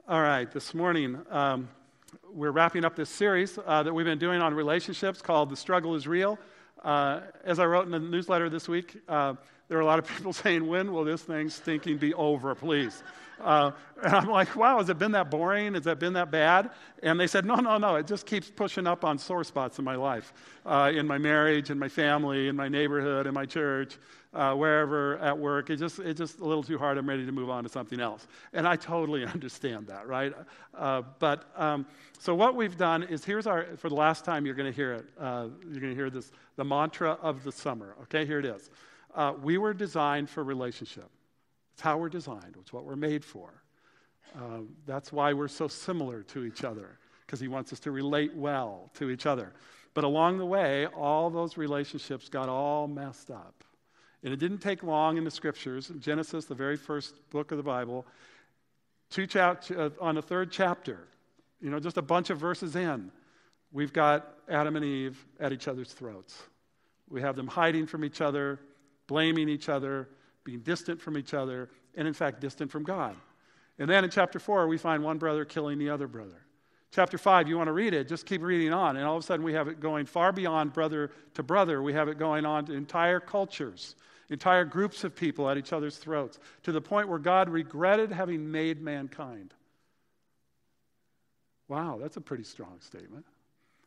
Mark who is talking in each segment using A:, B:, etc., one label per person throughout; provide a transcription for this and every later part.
A: All right, this morning we're wrapping up this series that we've been doing on relationships called The Struggle is Real. As I wrote in the newsletter this week, there are a lot of people saying, when will this thing stinking be over, please? And I'm like, wow, has it been that boring? Has it been that bad? And they said, no, it just keeps pushing up on sore spots in my life, in my marriage, in my family, in my neighborhood, in my church, wherever, at work. It's just a little too hard. I'm ready to move on to something else. And I totally understand that, right? So what we've done is for the last time you're going to hear it. You're going to hear this, the mantra of the summer. Okay, here it is. We were designed for relationship. It's how we're designed. It's what we're made for. That's why we're so similar to each other, because he wants us to relate well to each other. But along the way, all those relationships got all messed up. And it didn't take long in the scriptures. In Genesis, the very first book of the Bible, on the third chapter, just a bunch of verses in, we've got Adam and Eve at each other's throats. We have them hiding from each other, blaming each other, being distant from each other, and in fact, distant from God. And then in chapter 4, we find one brother killing the other brother. Chapter 5, you want to read it, just keep reading on. And all of a sudden, we have it going far beyond brother to brother. We have it going on to entire cultures, entire groups of people at each other's throats, to the point where God regretted having made mankind. Wow, that's a pretty strong statement.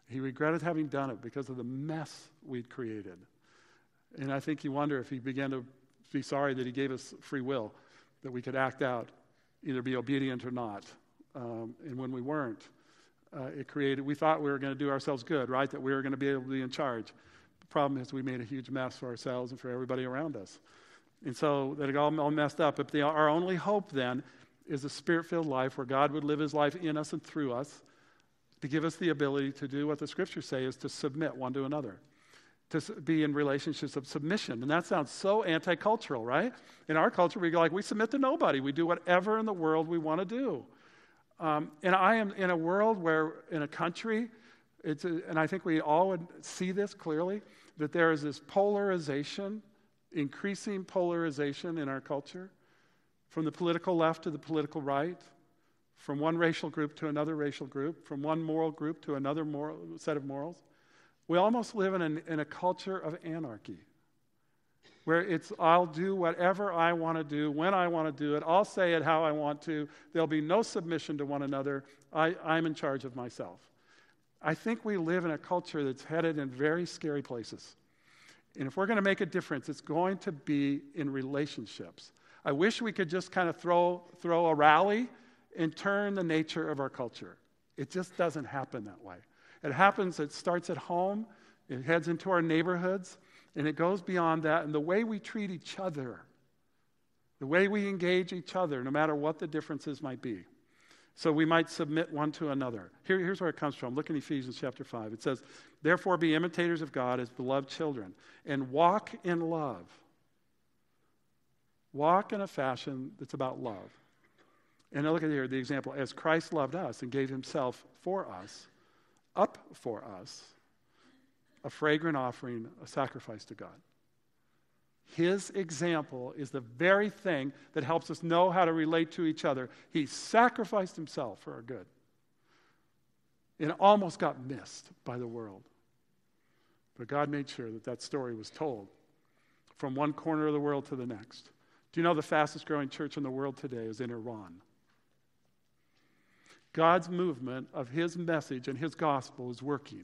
A: He regretted having done it because of the mess we'd created. And I think you wonder if he began to be sorry that he gave us free will, that we could act out, either be obedient or not. And when we weren't, we thought we were going to do ourselves good, right? That we were going to be able to be in charge. The problem is we made a huge mess for ourselves and for everybody around us. And so that it all messed up. But our only hope then is a spirit-filled life where God would live his life in us and through us to give us the ability to do what the scriptures say is to submit one to another, to be in relationships of submission. And that sounds so anti-cultural, right? In our culture, we submit to nobody. We do whatever in the world we want to do. And I am in a world in a country, and I think we all would see this clearly, that there is this polarization, increasing polarization in our culture, from the political left to the political right, from one racial group to another racial group, from one moral group to another set of morals. We almost live in a culture of anarchy, where I'll do whatever I want to do, when I want to do it, I'll say it how I want to, there'll be no submission to one another, I'm in charge of myself. I think we live in a culture that's headed in very scary places. And if we're going to make a difference, it's going to be in relationships. I wish we could just kind of throw a rally and turn the nature of our culture. It just doesn't happen that way. It starts at home, it heads into our neighborhoods, and it goes beyond that. And the way we treat each other, the way we engage each other, no matter what the differences might be. So we might submit one to another. Here's where it comes from. Look in Ephesians chapter 5. It says, therefore be imitators of God as beloved children, and walk in love. Walk in a fashion that's about love. And now look at here, the example, as Christ loved us and gave himself for us, up for us, a fragrant offering, a sacrifice to God. His example is the very thing that helps us know how to relate to each other. He sacrificed himself for our good. And it almost got missed by the world. But God made sure that story was told from one corner of the world to the next. Do you know the fastest growing church in the world today is in Iran? God's movement of his message and his gospel is working.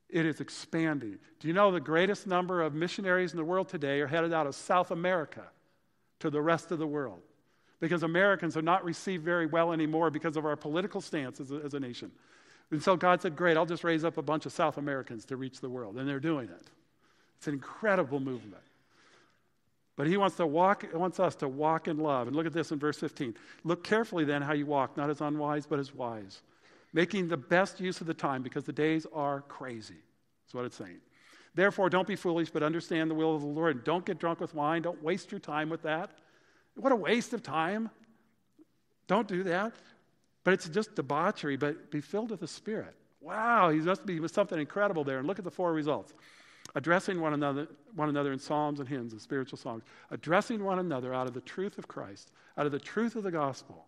A: It is expanding. Do you know the greatest number of missionaries in the world today are headed out of South America to the rest of the world? Because Americans are not received very well anymore because of our political stance as a nation. And so God said, great, I'll just raise up a bunch of South Americans to reach the world. And they're doing it. It's an incredible movement. But he wants us to walk in love. And look at this in verse 15. Look carefully then how you walk, not as unwise, but as wise, making the best use of the time because the days are crazy. That's what it's saying. Therefore, don't be foolish, but understand the will of the Lord. And don't get drunk with wine. Don't waste your time with that. What a waste of time. Don't do that. But it's just debauchery, but be filled with the Spirit. Wow, he must be with something incredible there. And look at the 4 results. Addressing one another in psalms and hymns and spiritual songs. Addressing one another out of the truth of Christ, out of the truth of the gospel.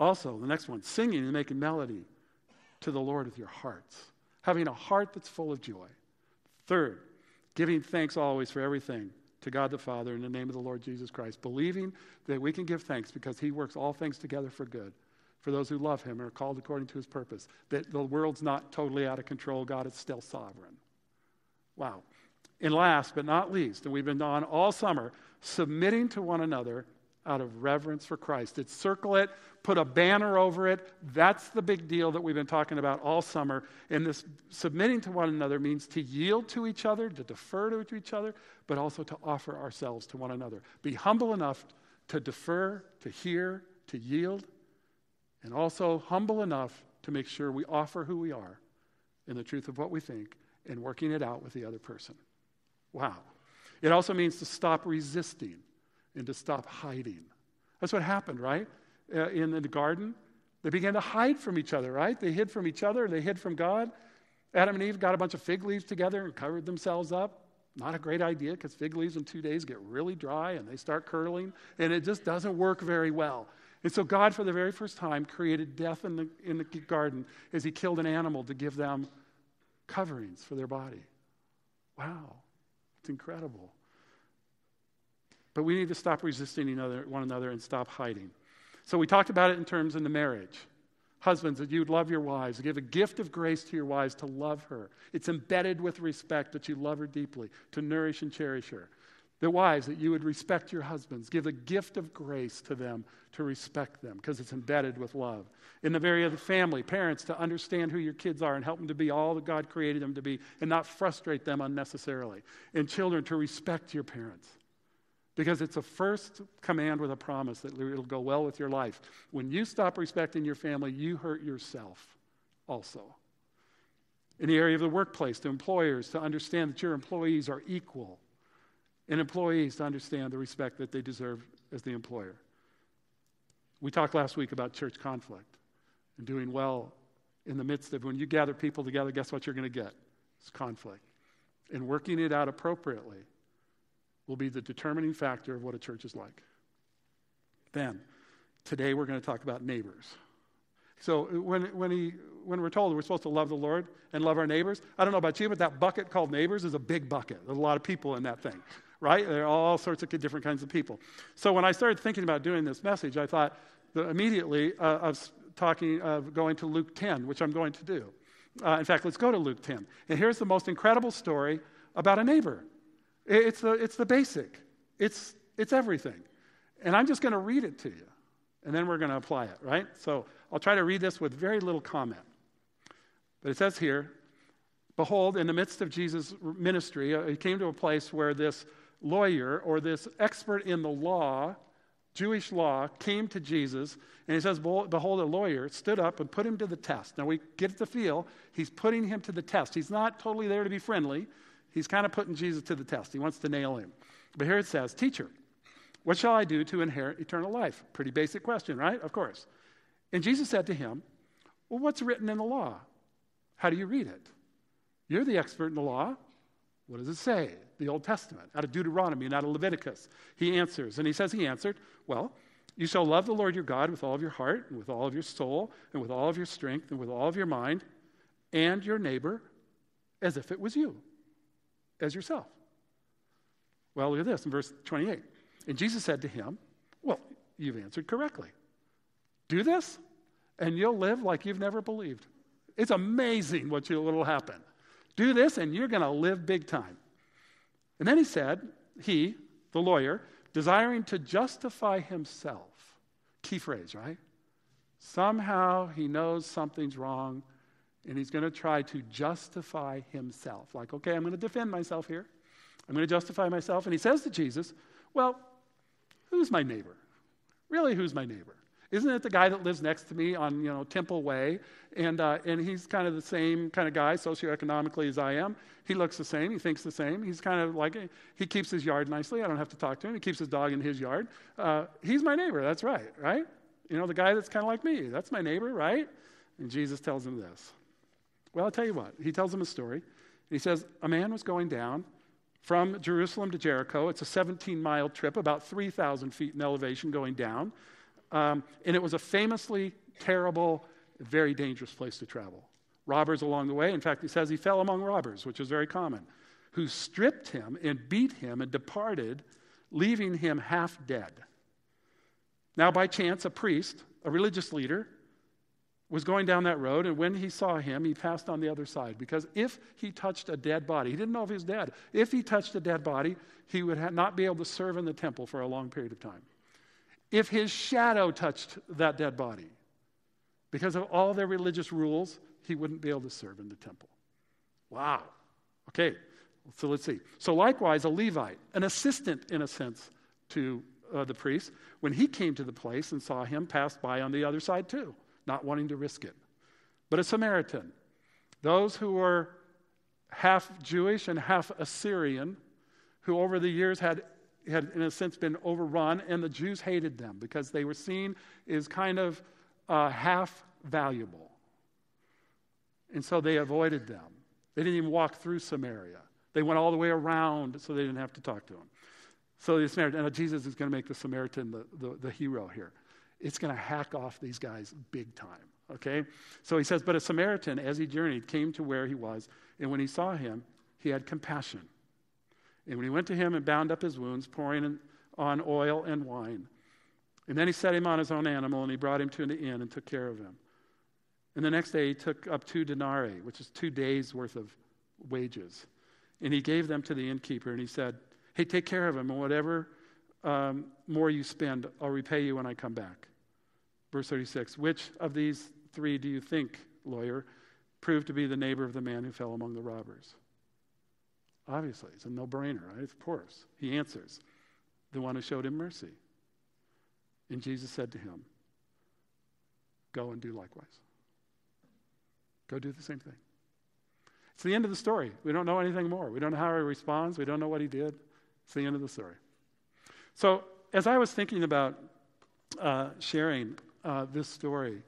A: Also, the next one, singing and making melody to the Lord with your hearts, having a heart that's full of joy. Third, giving thanks always for everything to God the Father in the name of the Lord Jesus Christ, believing that we can give thanks because he works all things together for good, for those who love him and are called according to his purpose, that the world's not totally out of control. God is still sovereign. Wow. And last but not least, and we've been on all summer, submitting to one another out of reverence for Christ. It's circle it, put a banner over it. That's the big deal that we've been talking about all summer. And this submitting to one another means to yield to each other, to defer to each other, but also to offer ourselves to one another. Be humble enough to defer, to hear, to yield, and also humble enough to make sure we offer who we are in the truth of what we think and working it out with the other person. Wow. It also means to stop resisting and to stop hiding. That's what happened, right? In the garden, they began to hide from each other, right? They hid from each other. They hid from God. Adam and Eve got a bunch of fig leaves together and covered themselves up. Not a great idea because fig leaves in 2 days get really dry and they start curdling, and it just doesn't work very well. And so God, for the very first time, created death in the garden as he killed an animal to give them coverings for their body. Wow. It's incredible. But we need to stop resisting one another and stop hiding. So we talked about it in terms of the marriage. Husbands, that you'd love your wives, give a gift of grace to your wives to love her. It's embedded with respect that you love her deeply, to nourish and cherish her. The wives, that you would respect your husbands, give a gift of grace to them to respect them because it's embedded with love. In the area of the family, parents, to understand who your kids are and help them to be all that God created them to be and not frustrate them unnecessarily. And children, to respect your parents. Because it's a first command with a promise that it'll go well with your life. When you stop respecting your family, you hurt yourself also. In the area of the workplace, to employers, to understand that your employees are equal. And employees to understand the respect that they deserve as the employer. We talked last week about church conflict and doing well in the midst of when you gather people together, guess what you're going to get? It's conflict. And working it out appropriately will be the determining factor of what a church is like. Then, today we're going to talk about neighbors. So when we're told we're supposed to love the Lord and love our neighbors, I don't know about you, but that bucket called neighbors is a big bucket. There's a lot of people in that thing, right? There are all sorts of different kinds of people. So when I started thinking about doing this message, I thought immediately of going to Luke 10, which I'm going to do. In fact, let's go to Luke 10. And here's the most incredible story about a neighbor. It's the basic. It's everything. And I'm just going to read it to you. And then we're going to apply it, right? So I'll try to read this with very little comment. But it says here, behold, in the midst of Jesus' ministry, he came to a place where this lawyer or this expert in the law, Jewish law, came to Jesus. And he says, behold, a lawyer stood up and put him to the test. Now we get the feel, he's putting him to the test. He's not totally there to be friendly. He's kind of putting Jesus to the test. He wants to nail him. But here it says, teacher, what shall I do to inherit eternal life? Pretty basic question, right? Of course. And Jesus said to him, well, what's written in the law? How do you read it? You're the expert in the law. What does it say? The Old Testament, out of Deuteronomy and out of Leviticus. He answers, and he answered, well, you shall love the Lord your God with all of your heart and with all of your soul and with all of your strength and with all of your mind and your neighbor as if it was you, as yourself. Well, look at this in verse 28. And Jesus said to him, well, you've answered correctly. Do this, and you'll live like you've never believed. It's amazing what'll happen. Do this, and you're going to live big time. And then he said, the lawyer, desiring to justify himself. Key phrase, right? Somehow he knows something's wrong, and he's going to try to justify himself. Like, okay, I'm going to defend myself here. I'm going to justify myself. And he says to Jesus, well, who's my neighbor? Really, who's my neighbor? Isn't it the guy that lives next to me on, Temple Way? And he's kind of the same kind of guy socioeconomically as I am. He looks the same. He thinks the same. He's kind of like, he keeps his yard nicely. I don't have to talk to him. He keeps his dog in his yard. He's my neighbor. That's right? The guy that's kind of like me. That's my neighbor, right? And Jesus tells him this. Well, I'll tell you what. He tells him a story. He says, a man was going down from Jerusalem to Jericho. It's a 17-mile trip, about 3,000 feet in elevation going down. And it was a famously terrible, very dangerous place to travel. Robbers along the way. In fact, he says he fell among robbers, which is very common, who stripped him and beat him and departed, leaving him half dead. Now, by chance, a priest, a religious leader, was going down that road, and when he saw him, he passed on the other side. Because if he touched a dead body, he didn't know if he was dead. If he touched a dead body, he would not be able to serve in the temple for a long period of time. If his shadow touched that dead body, because of all their religious rules, he wouldn't be able to serve in the temple. Wow. Okay, so let's see. So likewise, a Levite, an assistant in a sense to the priest, when he came to the place and saw him, passed by on the other side too, not wanting to risk it. But a Samaritan, those who were half Jewish and half Assyrian, who over the years had in a sense been overrun, and the Jews hated them because they were seen as kind of half valuable. And so they avoided them. They didn't even walk through Samaria. They went all the way around so they didn't have to talk to him. So the Samaritan, and Jesus is going to make the Samaritan the hero here. It's going to hack off these guys big time, okay? So he says, but a Samaritan, as he journeyed, came to where he was, and when he saw him, he had compassion. And when he went to him and bound up his wounds, pouring on oil and wine, and then he set him on his own animal, and he brought him to an inn and took care of him. And the next day he took up 2 denarii, which is 2 days' worth of wages, and he gave them to the innkeeper, and he said, hey, take care of him, and whatever more you spend, I'll repay you when I come back. Verse 36, which of these 3 do you think, lawyer, proved to be the neighbor of the man who fell among the robbers? Obviously, it's a no-brainer, right? Of course. He answers, the one who showed him mercy. And Jesus said to him, go and do likewise. Go do the same thing. It's the end of the story. We don't know anything more. We don't know how he responds. We don't know what he did. It's the end of the story. So as I was thinking about sharing this story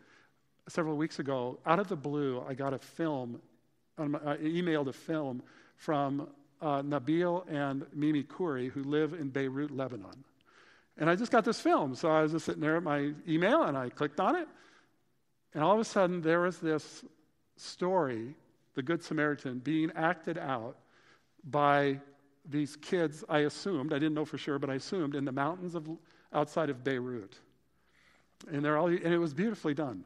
A: several weeks ago, out of the blue, I got a film, I emailed a film from Nabil and Mimi Khoury, who live in Beirut, Lebanon. And I just got this film, so I was just sitting there at my email, and I clicked on it, and all of a sudden there was this story, the Good Samaritan, being acted out by these kids, I assumed, I didn't know for sure, but I assumed, in the mountains outside of Beirut. And it was beautifully done.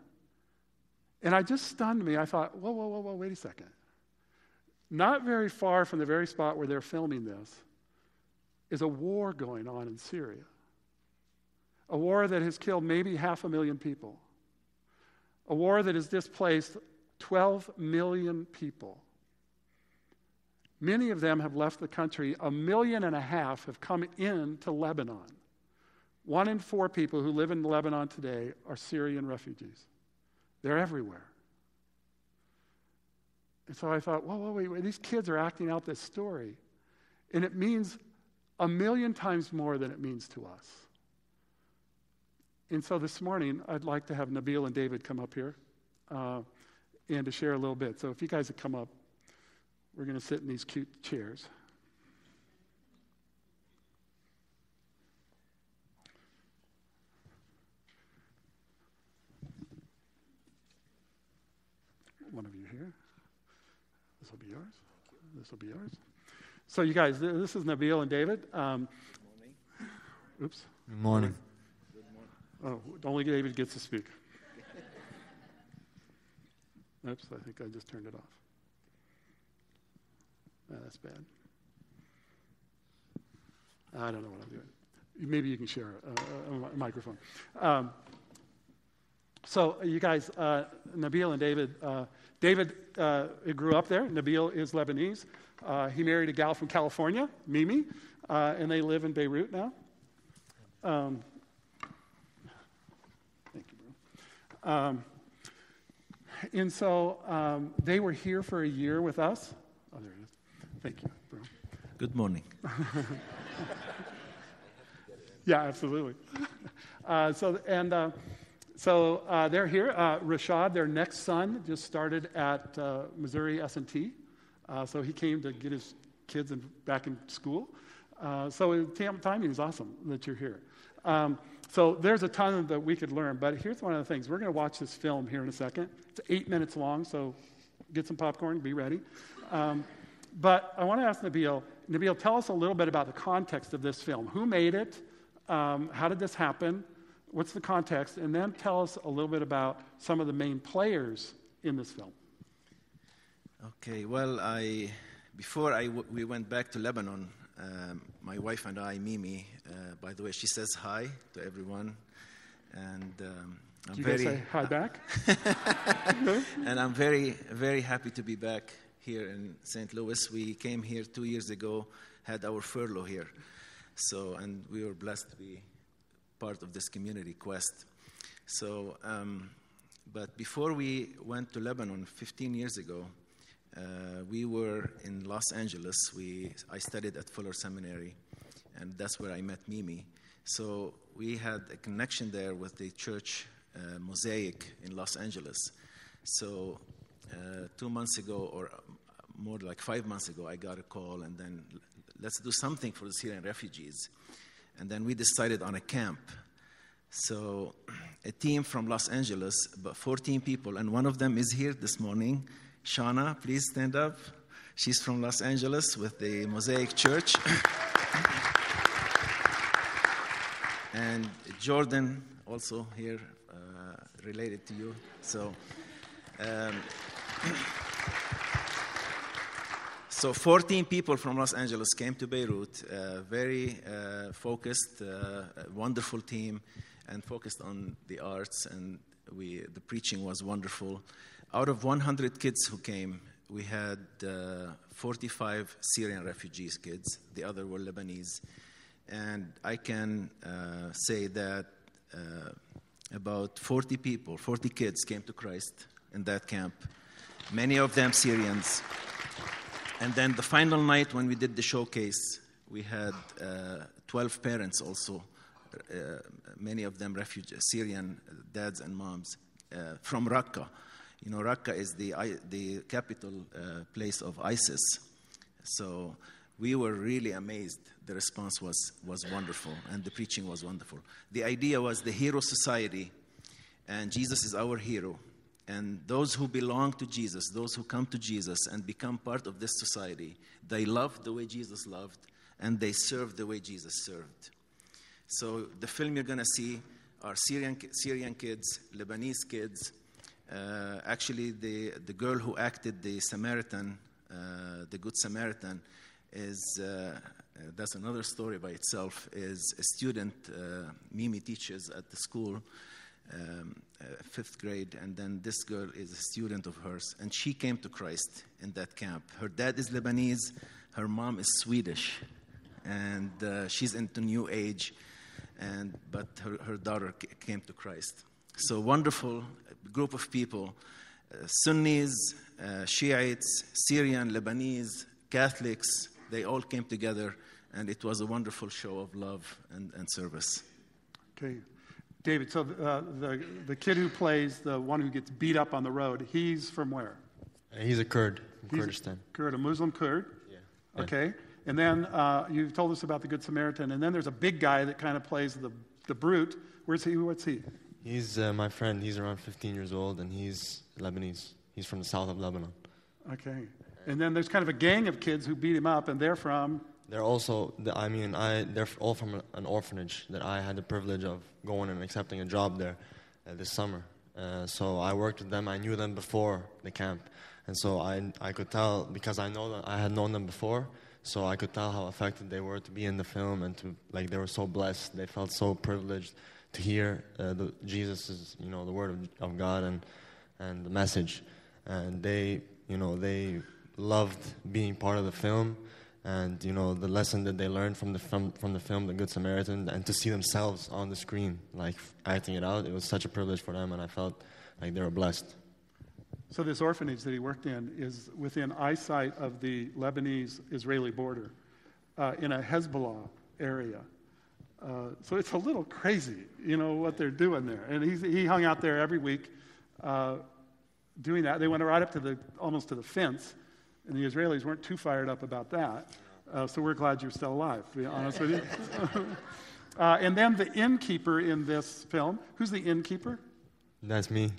A: And it just stunned me. I thought, whoa, wait a second. Not very far from the very spot where they're filming this is a war going on in Syria. A war that has killed maybe 500,000 people. A war that has displaced 12 million people. Many of them have left the country. 1.5 million have come into Lebanon. 1 in 4 people who live in Lebanon today are Syrian refugees. They're everywhere. And so I thought, wait, these kids are acting out this story. And it means 1 million times more than it means to us. And so this morning, I'd like to have Nabil and David come up here and to share a little bit. So if you guys would come up, we're going to sit in these cute chairs. One of you here. This will be yours. This will be yours. So you guys, this is Nabil and David.
B: Good morning.
A: Oops.
B: Good morning.
A: Good morning. Oh, only David gets to speak. Oops, I think I just turned it off. That's bad. I don't know what I'm doing. Maybe you can share a microphone. So you guys, Nabil and David, David grew up there. Nabil is Lebanese. He married a gal from California, Mimi, and they live in Beirut now. Thank you, bro. And so they were here for a year with us. Oh, there it is. Thank you, bro.
B: Good morning.
A: Yeah, absolutely. So they're here. Rashad, their next son, just started at Missouri S&T. So he came to get his kids back in school. So timing is awesome that you're here. So there's a ton that we could learn, but here's one of the things. We're going to watch this film here in a second. It's 8 minutes long, so get some popcorn, be ready. But I want to ask Nabil, tell us a little bit about the context of this film. Who made it? How did this happen? What's the context? And then tell us a little bit about some of the main players in this film.
B: Okay, well, before we went back to Lebanon, my wife and I, Mimi, by the way, she says hi to everyone. And
A: I'm very... You guys say hi back?
B: And I'm very, very happy to be back here in St. Louis. We came here 2 years ago, had our furlough here. And we were blessed to be part of this community quest. But before we went to Lebanon 15 years ago, we were in Los Angeles. I studied at Fuller Seminary, and that's where I met Mimi. So we had a connection there with the church Mosaic in Los Angeles. So 2 months ago, or more like 5 months ago, I got a call, and then let's do something for the Syrian refugees. And then we decided on a camp. So a team from Los Angeles, about 14 people, and one of them is here this morning. Shauna, please stand up. She's from Los Angeles with the Mosaic Church. And Jordan, also here, related to you. So 14 people from Los Angeles came to Beirut, very focused, wonderful team, and focused on the arts, and the preaching was wonderful. Out of 100 kids who came, we had 45 Syrian refugees kids. The other were Lebanese. And I can say that about 40 kids came to Christ in that camp, many of them Syrians. And then the final night when we did the showcase, we had 12 parents also, many of them Syrian dads and moms from Raqqa. You know, Raqqa is the capital place of ISIS. So we were really amazed. The response was wonderful, and the preaching was wonderful. The idea was the hero society, and Jesus is our hero. And those who belong to Jesus, those who come to Jesus and become part of this society, they love the way Jesus loved, and they serve the way Jesus served. So the film you're going to see are Syrian kids, Lebanese kids. Actually, the girl who acted the Samaritan, the Good Samaritan, is that's another story by itself. Is a student Mimi teaches at the school, 5th grade, and then this girl is a student of hers, and she came to Christ in that camp. Her dad is Lebanese, her mom is Swedish, and she's into New Age, but her daughter came to Christ. So wonderful group of people, Sunnis, Shiites, Syrian, Lebanese, Catholics, they all came together, and it was a wonderful show of love and service.
A: Okay. David, so the kid who plays the one who gets beat up on the road, he's from where?
C: He's a Kurd from Kurdistan.
A: A Muslim Kurd?
C: Yeah.
A: Okay. And then you've told us about the Good Samaritan, and then there's a big guy that kind of plays the brute. Where's he? What's he?
C: He's my friend. He's around 15 years old, and he's Lebanese. He's from the south of Lebanon.
A: Okay. And then there's kind of a gang of kids who beat him up, and they're from...
C: They're also, they're all from an orphanage that I had the privilege of going and accepting a job there this summer. So I worked with them. I knew them before the camp. And so I could tell, because I had known them before, so I could tell how affected they were to be in the film, and they were so blessed. They felt so privileged to hear Jesus is, the word of God and the message. And they loved being part of the film. And the lesson that they learned from the film, The Good Samaritan, and to see themselves on the screen, acting it out, it was such a privilege for them, and I felt like they were blessed.
A: So this orphanage that he worked in is within eyesight of the Lebanese-Israeli border, in a Hezbollah area. So it's a little crazy, what they're doing there. And he hung out there every week doing that. They went right up to almost to the fence. And the Israelis weren't too fired up about that. So we're glad you're still alive, to be honest with you. And then the innkeeper in this film. Who's the innkeeper?
C: That's me.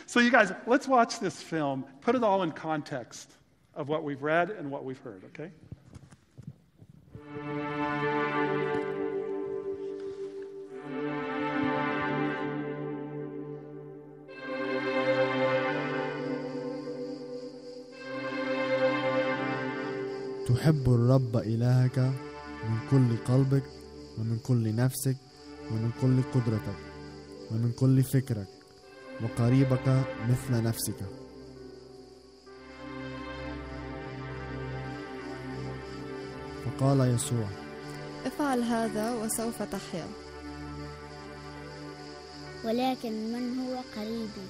A: So you guys, let's watch this film. Put it all in context of what we've read and what we've heard, okay?
D: تحب الرب إلهك من كل قلبك ومن كل نفسك ومن كل قدرتك ومن كل فكرك وقريبك مثل نفسك. فقال يسوع:
E: افعل هذا وسوف تحيا.
F: ولكن من هو قريبي؟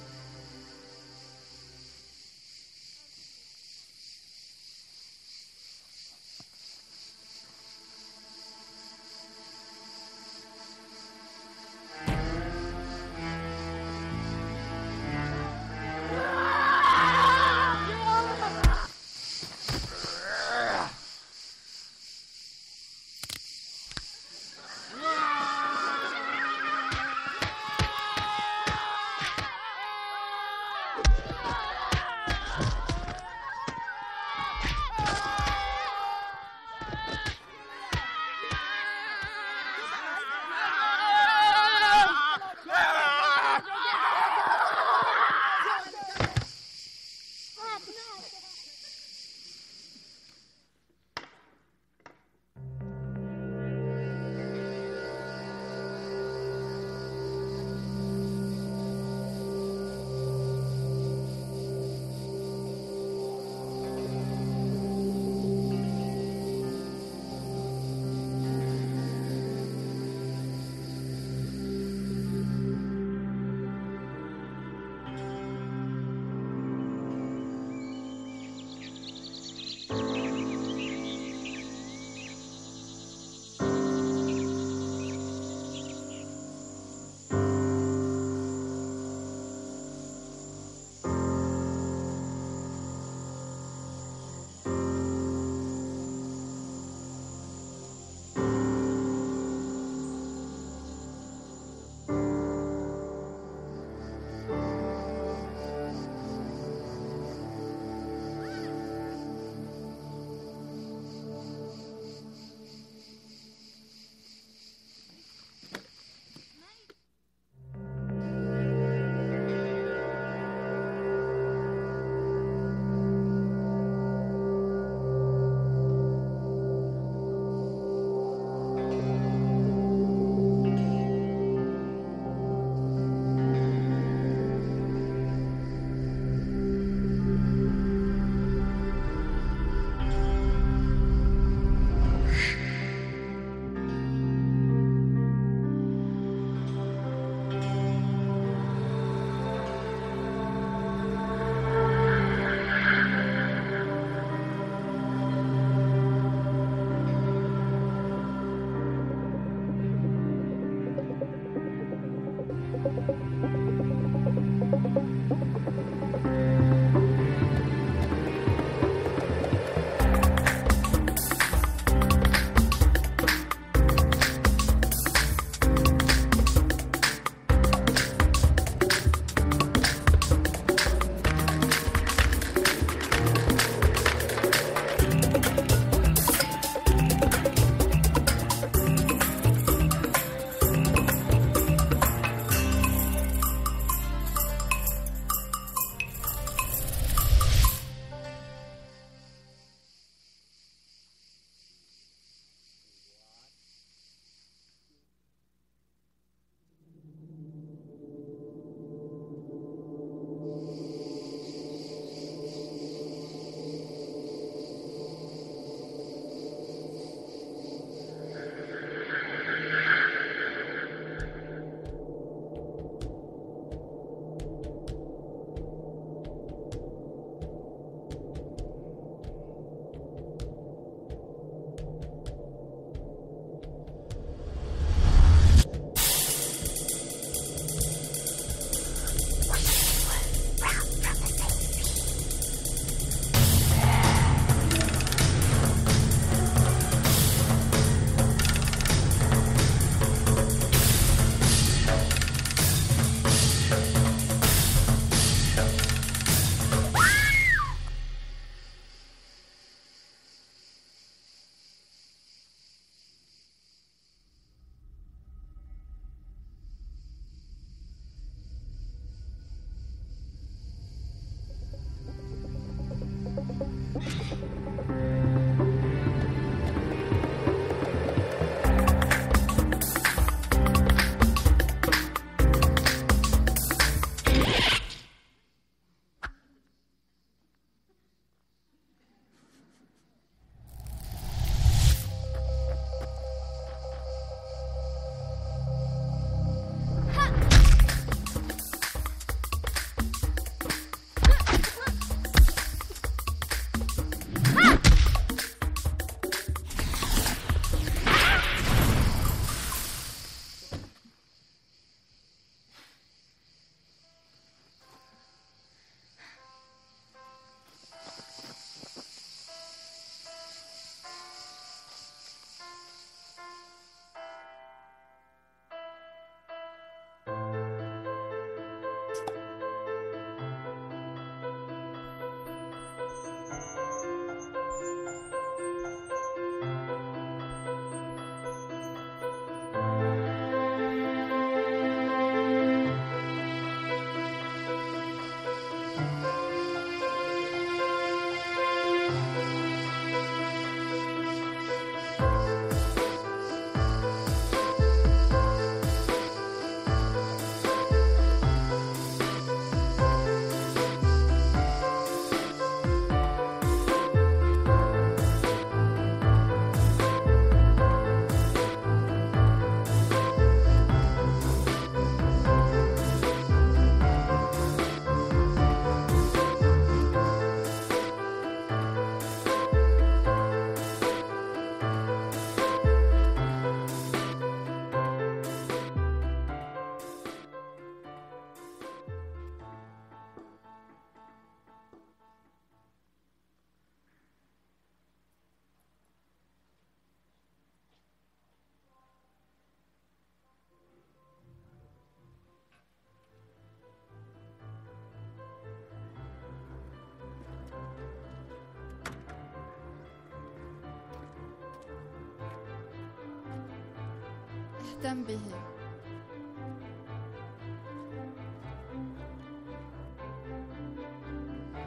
E: اهتم به.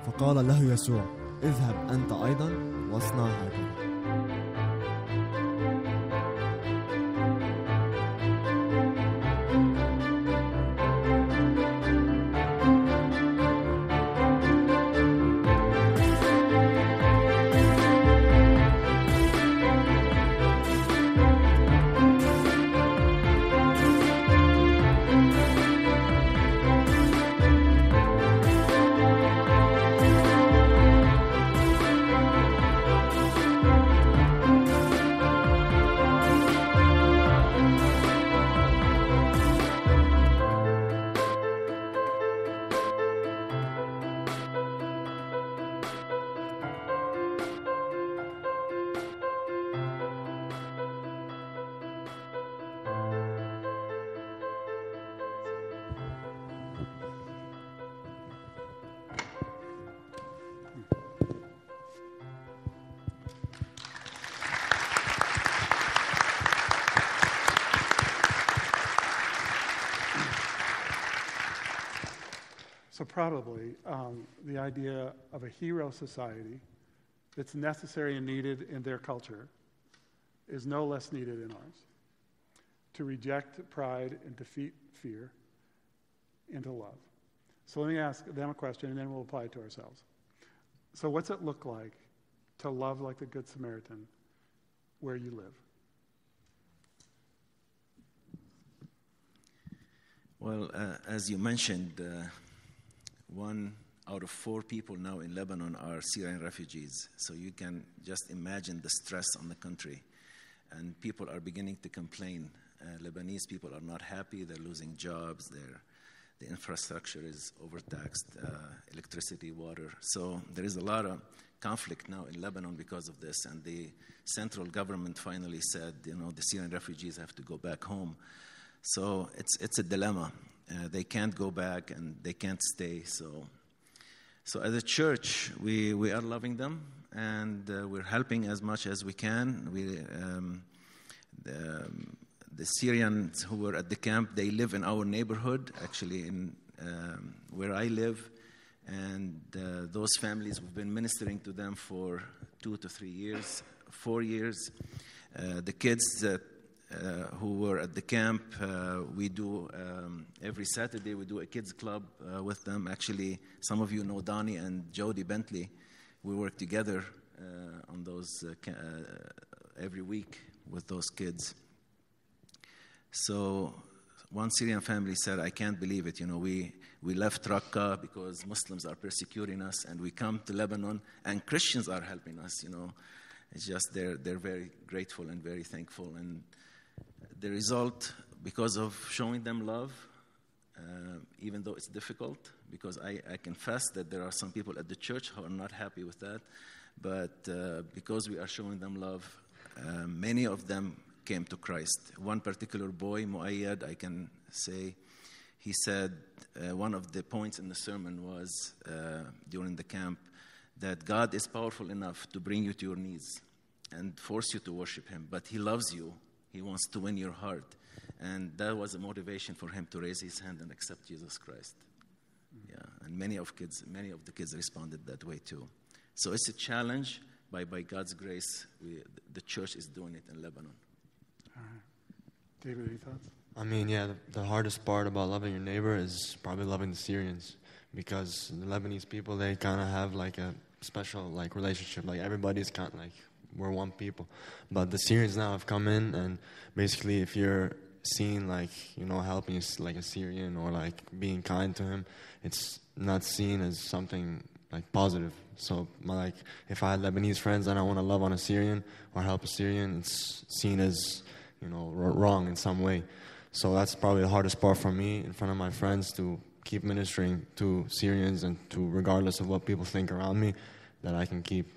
D: فقال له يسوع: اذهب أنت أيضا واصنع هكذا.
A: So probably the idea of a hero society that's necessary and needed in their culture is no less needed in ours. To reject pride and defeat fear into love. So let me ask them a question and then we'll apply it to ourselves. So what's it look like to love like the Good Samaritan where you live?
B: Well, as you mentioned, 1 out of 4 people now in Lebanon are Syrian refugees. So you can just imagine the stress on the country. And people are beginning to complain. Lebanese people are not happy. They're losing jobs. The infrastructure is overtaxed, electricity, water. So there is a lot of conflict now in Lebanon because of this. And the central government finally said, the Syrian refugees have to go back home. So it's a dilemma. They can't go back and they can't stay. So as a church, we are loving them and we're helping as much as we can. The Syrians who were at the camp, they live in our neighborhood, actually in where I live. And those families, we've been ministering to them for 2 to 3 years, 4 years. The kids that who were at the camp, we do every Saturday we do a kids club with them. Actually, some of you know Donnie and Jody Bentley. We work together on those every week with those kids. So one Syrian family said, I can't believe it. We left Raqqa because Muslims are persecuting us, and we come to Lebanon and Christians are helping us. It's just they're very grateful and very thankful. And the result, because of showing them love, even though it's difficult, because I confess that there are some people at the church who are not happy with that, but because we are showing them love, many of them came to Christ. One particular boy, Muayyad, I can say, he said one of the points in the sermon was during the camp that God is powerful enough to bring you to your knees and force you to worship Him, but He loves you. He wants to win your heart. And that was a motivation for him to raise his hand and accept Jesus Christ. Yeah, and many of the kids responded that way too. So it's a challenge. By God's grace, the church is doing it in Lebanon.
A: All right. David, any thoughts?
C: I mean, yeah, the hardest part about loving your neighbor is probably loving the Syrians, because the Lebanese people, they kind of have like a special relationship. Like everybody's kind of we're one people. But the Syrians now have come in, and basically if you're seen helping a Syrian or being kind to him, it's not seen as something positive. So if I had Lebanese friends and I want to love on a Syrian or help a Syrian, it's seen as wrong in some way. So that's probably the hardest part for me in front of my friends, to keep ministering to Syrians and to, regardless of what people think around me, that I can keep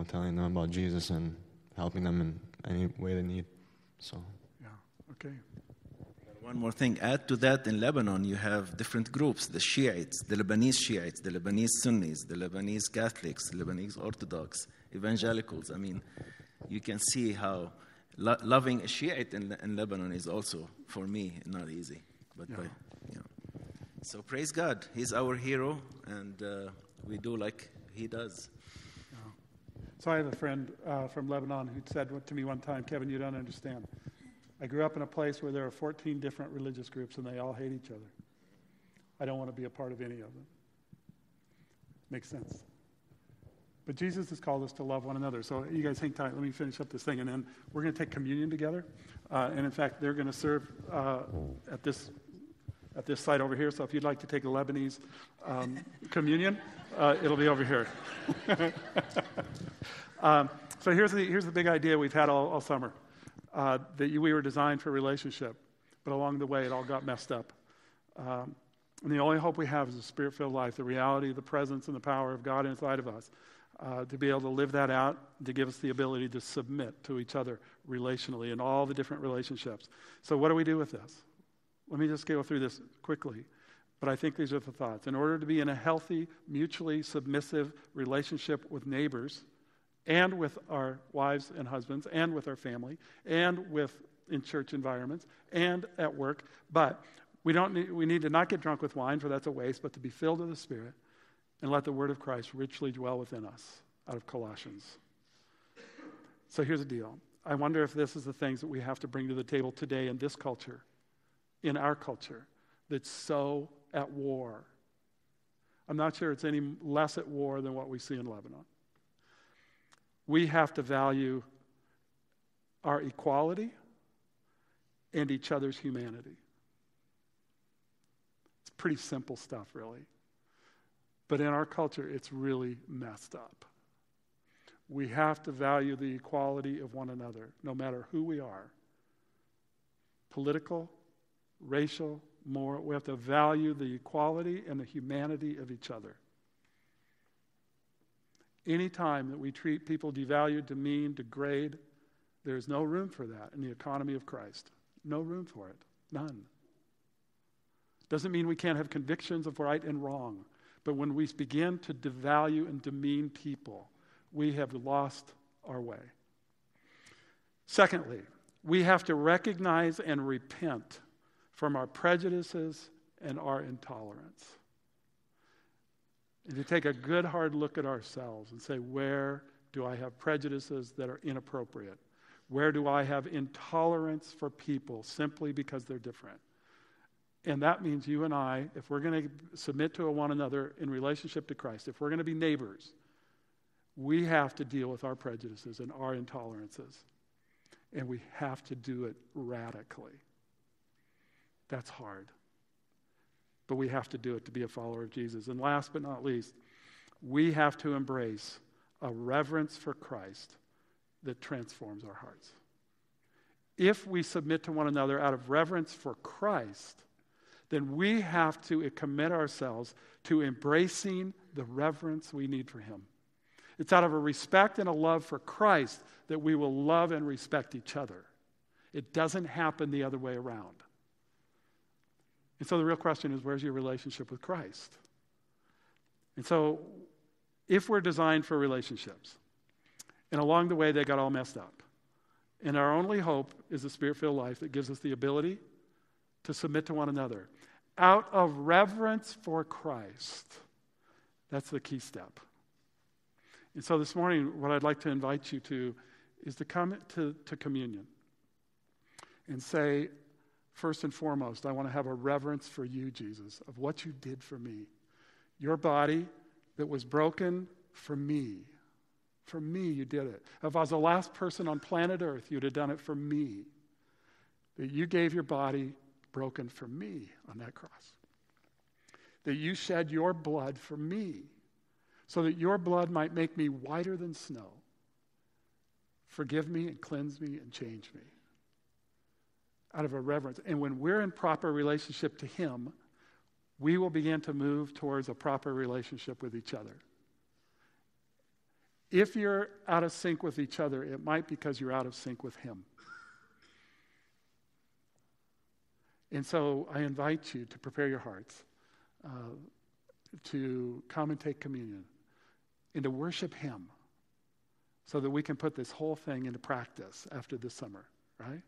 C: telling them about Jesus and helping them in any way they need. So
A: yeah, okay.
B: One more thing, add to that, in Lebanon you have different groups: the Shiites, the Lebanese Sunnis, the Lebanese Catholics, the Lebanese Orthodox, evangelicals. I mean, you can see how loving a Shiite in Lebanon is also, for me, not easy. But so praise God. He's our hero, and we do like he does.
A: So I have a friend from Lebanon who said to me one time, Kevin, you don't understand. I grew up in a place where there are 14 different religious groups, and they all hate each other. I don't want to be a part of any of them. Makes sense. But Jesus has called us to love one another. So you guys hang tight. Let me finish up this thing, and then we're going to take communion together. And in fact, they're going to serve at this site over here. So if you'd like to take a Lebanese communion, it'll be over here. So here's the big idea we've had all summer, that we were designed for relationship, but along the way it all got messed up. And the only hope we have is a spirit-filled life, the reality, the presence, and the power of God inside of us, to be able to live that out, to give us the ability to submit to each other relationally in all the different relationships. So what do we do with this? Let me just go through this quickly, but I think these are the thoughts. In order to be in a healthy, mutually submissive relationship with neighbors, and with our wives and husbands, and with our family, and in church environments, and at work, but we need to not get drunk with wine, for that's a waste, but to be filled with the Spirit and let the word of Christ richly dwell within us, out of Colossians. So here's the deal. I wonder if this is the things that we have to bring to the table today in this culture, in our culture, that's so at war. I'm not sure it's any less at war than what we see in Lebanon. We have to value our equality and each other's humanity. It's pretty simple stuff, really. But in our culture, it's really messed up. We have to value the equality of one another, no matter who we are. Political, racial, moral. We have to value the equality and the humanity of each other. Any time that we treat people devalued, demean, degrade, there's no room for that in the economy of Christ. No room for it. None. Doesn't mean we can't have convictions of right and wrong. But when we begin to devalue and demean people, we have lost our way. Secondly, we have to recognize and repent from our prejudices and our intolerance. And to take a good hard look at ourselves and say, where do I have prejudices that are inappropriate? Where do I have intolerance for people simply because they're different? And that means you and I, if we're going to submit to one another in relationship to Christ, if we're going to be neighbors, we have to deal with our prejudices and our intolerances. And we have to do it radically. That's hard. But we have to do it to be a follower of Jesus. And last but not least, we have to embrace a reverence for Christ that transforms our hearts. If we submit to one another out of reverence for Christ, then we have to commit ourselves to embracing the reverence we need for Him. It's out of a respect and a love for Christ that we will love and respect each other. It doesn't happen the other way around. And so the real question is, where's your relationship with Christ? And so if we're designed for relationships, and along the way they got all messed up, and our only hope is a Spirit-filled life that gives us the ability to submit to one another out of reverence for Christ. That's the key step. And so this morning, what I'd like to invite you to is to come to communion and say, first and foremost, I want to have a reverence for you, Jesus, of what you did for me. Your body that was broken for me. For me, you did it. If I was the last person on planet Earth, you'd have done it for me. That you gave your body broken for me on that cross. That you shed your blood for me so that your blood might make me whiter than snow. Forgive me and cleanse me and change me. Out of a reverence. And when we're in proper relationship to Him, we will begin to move towards a proper relationship with each other. If you're out of sync with each other, it might be because you're out of sync with Him. And so I invite you to prepare your hearts to come and take communion and to worship Him so that we can put this whole thing into practice after this summer, right?